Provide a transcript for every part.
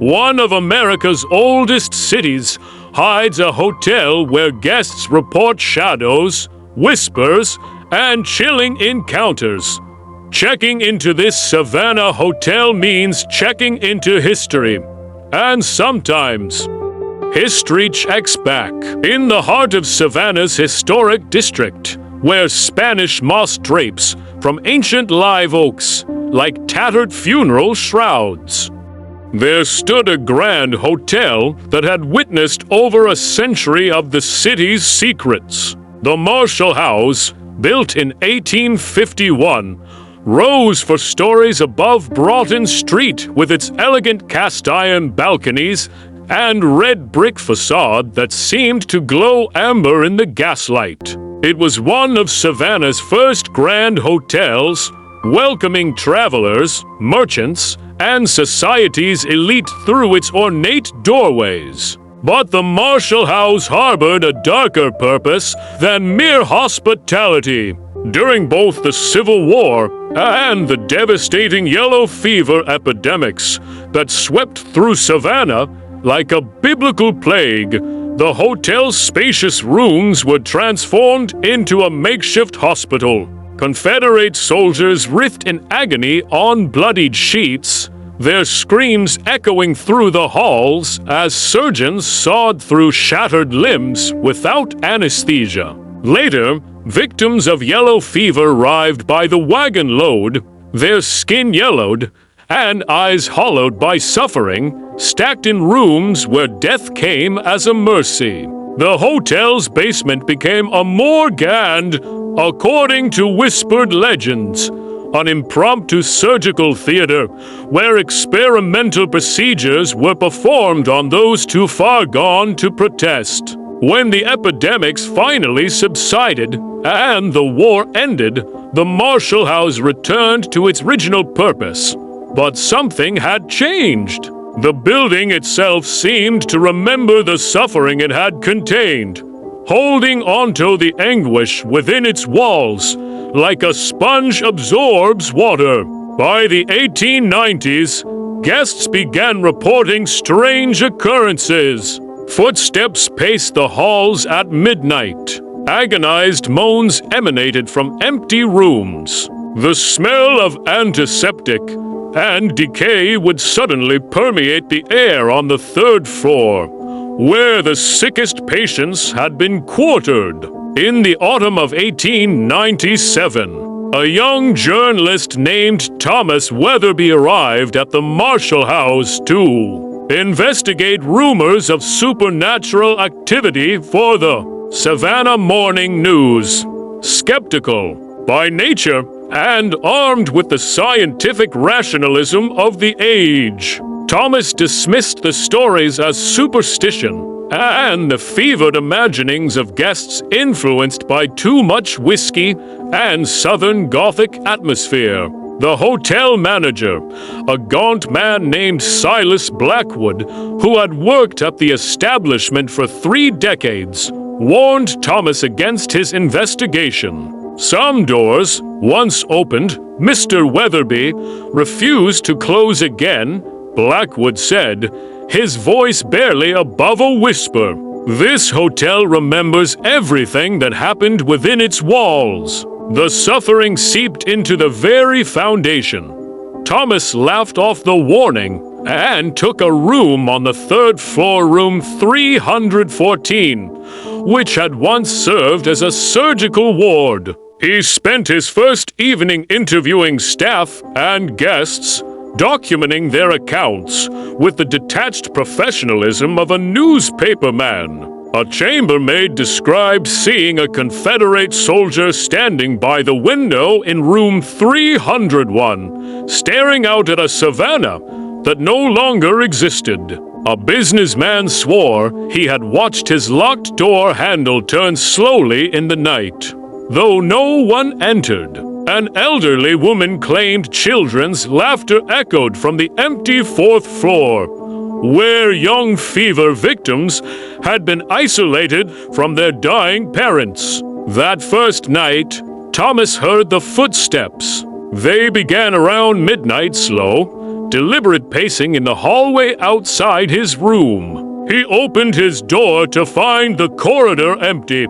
one of America's oldest cities hides a hotel where guests report shadows, whispers, and chilling encounters. Checking into this Savannah hotel means checking into history. And sometimes, history checks back. In the heart of Savannah's historic district, where Spanish moss drapes from ancient live oaks like tattered funeral shrouds, there stood a grand hotel that had witnessed over a century of the city's secrets. The Marshall House, built in 1851, rose for stories above Broughton Street with its elegant cast-iron balconies and red brick facade that seemed to glow amber in the gaslight. It was one of Savannah's first grand hotels, welcoming travelers, merchants, and society's elite through its ornate doorways. But the Marshall House harbored a darker purpose than mere hospitality. During both the Civil War and the devastating yellow fever epidemics that swept through Savannah like a biblical plague, the hotel's spacious rooms were transformed into a makeshift hospital. Confederate soldiers writhed in agony on bloodied sheets, their screams echoing through the halls as surgeons sawed through shattered limbs without anesthesia. Later, victims of yellow fever arrived by the wagon load, their skin yellowed and eyes hollowed by suffering, stacked in rooms where death came as a mercy. The hotel's basement became a morgue and, according to whispered legends, an impromptu surgical theater where experimental procedures were performed on those too far gone to protest. When the epidemics finally subsided and the war ended, the Marshall House returned to its original purpose. But something had changed. The building itself seemed to remember the suffering it had contained, holding onto the anguish within its walls like a sponge absorbs water. By the 1890s, guests began reporting strange occurrences. Footsteps paced the halls at midnight. Agonized moans emanated from empty rooms. The smell of antiseptic and decay would suddenly permeate the air on the third floor, where the sickest patients had been quartered. In the autumn of 1897, a young journalist named Thomas Weatherby arrived at the Marshall House to investigate rumors of supernatural activity for the Savannah Morning News. Skeptical by nature and armed with the scientific rationalism of the age, Thomas dismissed the stories as superstition and the fevered imaginings of guests influenced by too much whiskey and Southern Gothic atmosphere. The hotel manager, a gaunt man named Silas Blackwood, who had worked at the establishment for 3 decades, warned Thomas against his investigation. Some doors, once opened, Mr. Weatherby refused to close again, Blackwood said, his voice barely above a whisper. This hotel remembers everything that happened within its walls. The suffering seeped into the very foundation. Thomas laughed off the warning and took a room on the 3rd floor, room 314, which had once served as a surgical ward. He spent his first evening interviewing staff and guests, documenting their accounts with the detached professionalism of a newspaperman. A chambermaid described seeing a Confederate soldier standing by the window in room 301, staring out at a Savannah that no longer existed. A businessman swore he had watched his locked door handle turn slowly in the night, though no one entered. An elderly woman claimed children's laughter echoed from the empty 4th floor, where young fever victims had been isolated from their dying parents. That first night, Thomas heard the footsteps. They began around midnight slow, deliberate pacing in the hallway outside his room. He opened his door to find the corridor empty,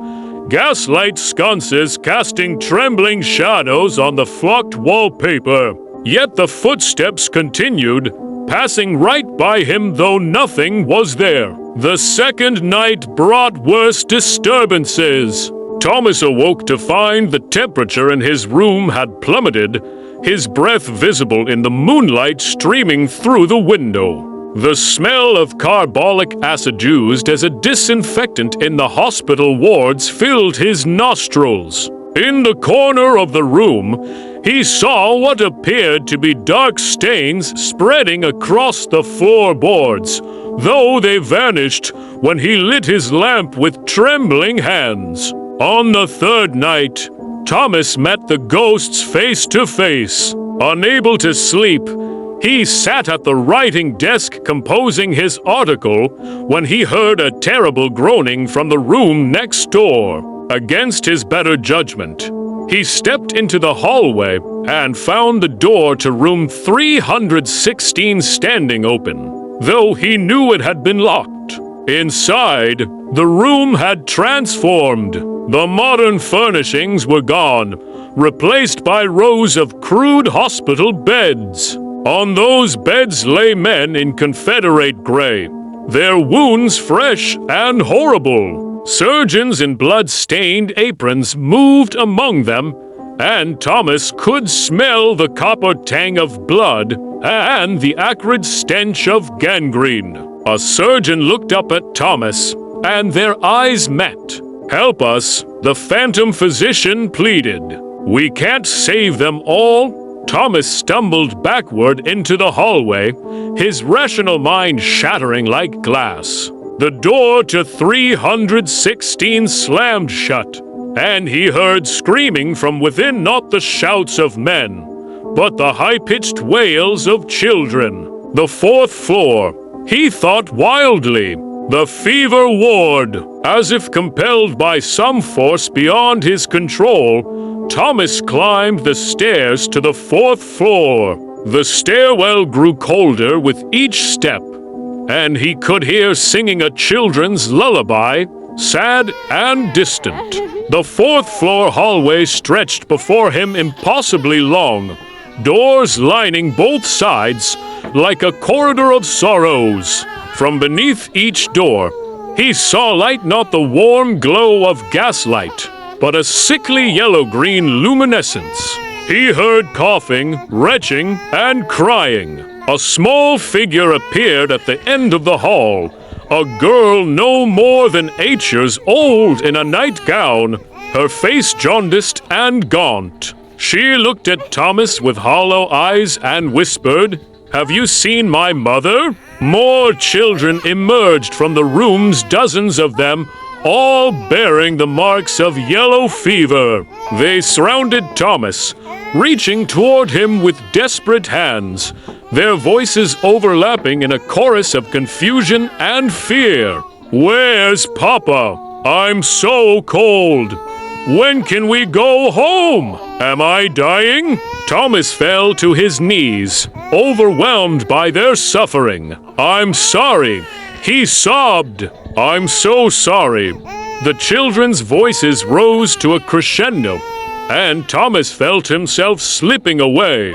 gaslight sconces casting trembling shadows on the flocked wallpaper. Yet the footsteps continued, passing right by him though nothing was there. The second night brought worse disturbances. Thomas awoke to find the temperature in his room had plummeted, his breath visible in the moonlight streaming through the window. The smell of carbolic acid used as a disinfectant in the hospital wards filled his nostrils. In the corner of the room, he saw what appeared to be dark stains spreading across the floorboards, though they vanished when he lit his lamp with trembling hands. On the third night, Thomas met the ghosts face to face. Unable to sleep, he sat at the writing desk composing his article when he heard a terrible groaning from the room next door. Against his better judgment, he stepped into the hallway and found the door to room 316 standing open, though he knew it had been locked. Inside, the room had transformed. The modern furnishings were gone, replaced by rows of crude hospital beds. On those beds lay men in Confederate gray, their wounds fresh and horrible. Surgeons in blood-stained aprons moved among them, and Thomas could smell the copper tang of blood and the acrid stench of gangrene. A surgeon looked up at Thomas, and their eyes met. "Help us," the phantom physician pleaded. "We can't save them all." Thomas stumbled backward into the hallway, his rational mind shattering like glass. The door to 316 slammed shut, and he heard screaming from within, not the shouts of men, but the high-pitched wails of children. The fourth floor, he thought wildly. The fever ward. As if compelled by some force beyond his control, Thomas climbed the stairs to the fourth floor. The stairwell grew colder with each step, and he could hear singing a children's lullaby, sad and distant. The fourth floor hallway stretched before him impossibly long, doors lining both sides like a corridor of sorrows. From beneath each door, he saw light, not the warm glow of gaslight, but a sickly yellow-green luminescence. He heard coughing, retching, and crying. A small figure appeared at the end of the hall, a girl no more than 8 years old in a nightgown, her face jaundiced and gaunt. She looked at Thomas with hollow eyes and whispered, "Have you seen my mother?" More children emerged from the rooms, dozens of them, all bearing the marks of yellow fever. They surrounded Thomas, reaching toward him with desperate hands, their voices overlapping in a chorus of confusion and fear. "Where's Papa? I'm so cold. When can we go home? Am I dying?" Thomas fell to his knees, overwhelmed by their suffering. "I'm sorry," he sobbed. "I'm so sorry." The children's voices rose to a crescendo, and Thomas felt himself slipping away,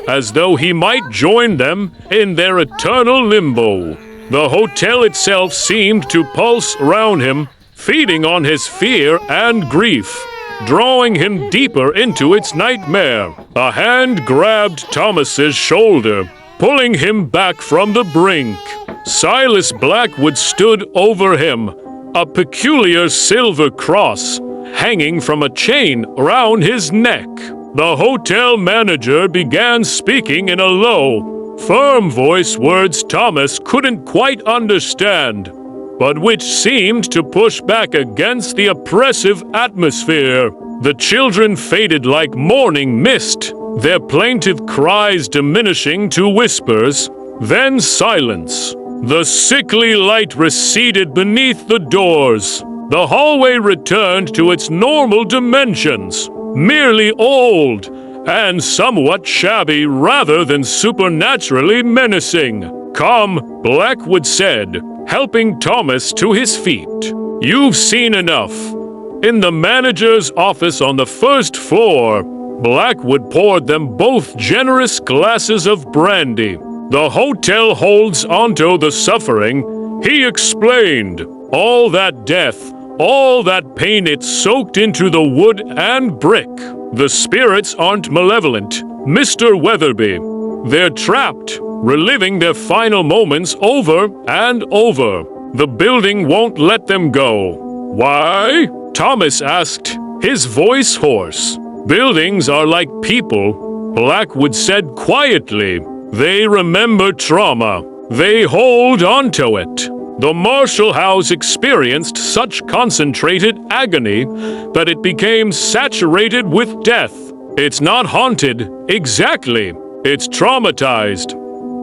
as though he might join them in their eternal limbo. The hotel itself seemed to pulse around him, feeding on his fear and grief, drawing him deeper into its nightmare. A hand grabbed Thomas's shoulder, pulling him back from the brink. Silas Blackwood stood over him, a peculiar silver cross hanging from a chain around his neck. The hotel manager began speaking in a low, firm voice, words Thomas couldn't quite understand, but which seemed to push back against the oppressive atmosphere. The children faded like morning mist, their plaintive cries diminishing to whispers, then silence. The sickly light receded beneath the doors. The hallway returned to its normal dimensions, merely old and somewhat shabby rather than supernaturally menacing. "Come," Blackwood said, helping Thomas to his feet. "You've seen enough." In the manager's office on the first floor, Blackwood poured them both generous glasses of brandy. "The hotel holds onto the suffering," he explained. "All that death, all that pain, it's soaked into the wood and brick. The spirits aren't malevolent, Mr. Weatherby. They're trapped, reliving their final moments over and over. The building won't let them go." "Why?" Thomas asked, his voice hoarse. "Buildings are like people," Blackwood said quietly. "They remember trauma. They hold onto it. The Marshall House experienced such concentrated agony that it became saturated with death. It's not haunted, exactly. It's traumatized."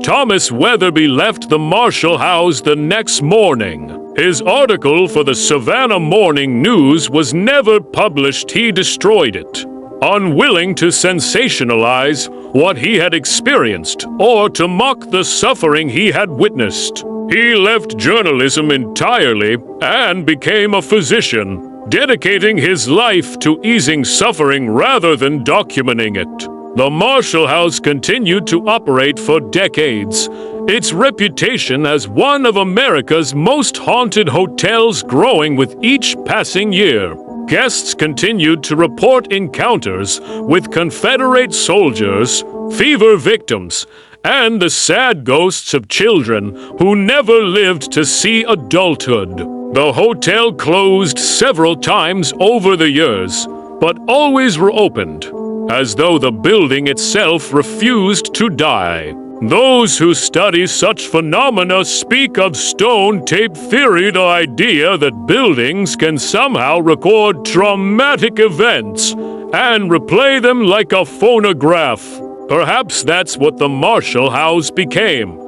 Thomas Weatherby left the Marshall House the next morning. His article for the Savannah Morning News was never published. He destroyed it, unwilling to sensationalize what he had experienced or to mock the suffering he had witnessed. He left journalism entirely and became a physician, dedicating his life to easing suffering rather than documenting it. The Marshall House continued to operate for decades, its reputation as one of America's most haunted hotels growing with each passing year. Guests continued to report encounters with Confederate soldiers, fever victims, and the sad ghosts of children who never lived to see adulthood. The hotel closed several times over the years, but always reopened, as though the building itself refused to die. Those who study such phenomena speak of stone tape theory, the idea that buildings can somehow record traumatic events and replay them like a phonograph. Perhaps that's what the Marshall House became,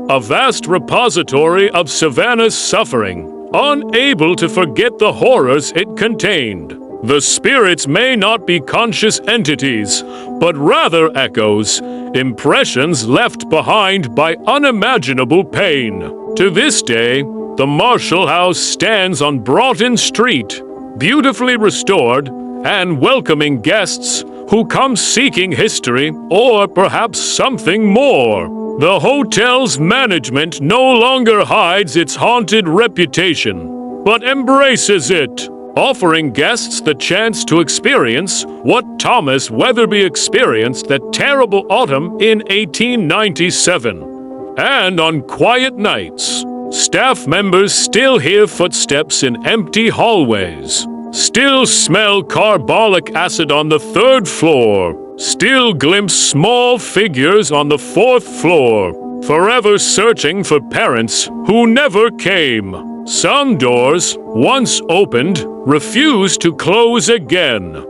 a vast repository of Savannah's suffering, unable to forget the horrors it contained. The spirits may not be conscious entities, but rather echoes, impressions left behind by unimaginable pain. To this day, the Marshall House stands on Broughton Street, beautifully restored and welcoming guests who come seeking history or perhaps something more. The hotel's management no longer hides its haunted reputation, but embraces it, offering guests the chance to experience what Thomas Weatherby experienced that terrible autumn in 1897. And on quiet nights, staff members still hear footsteps in empty hallways, still smell carbolic acid on the 3rd floor, still glimpse small figures on the 4th floor, forever searching for parents who never came. Some doors, once opened, refuse to close again.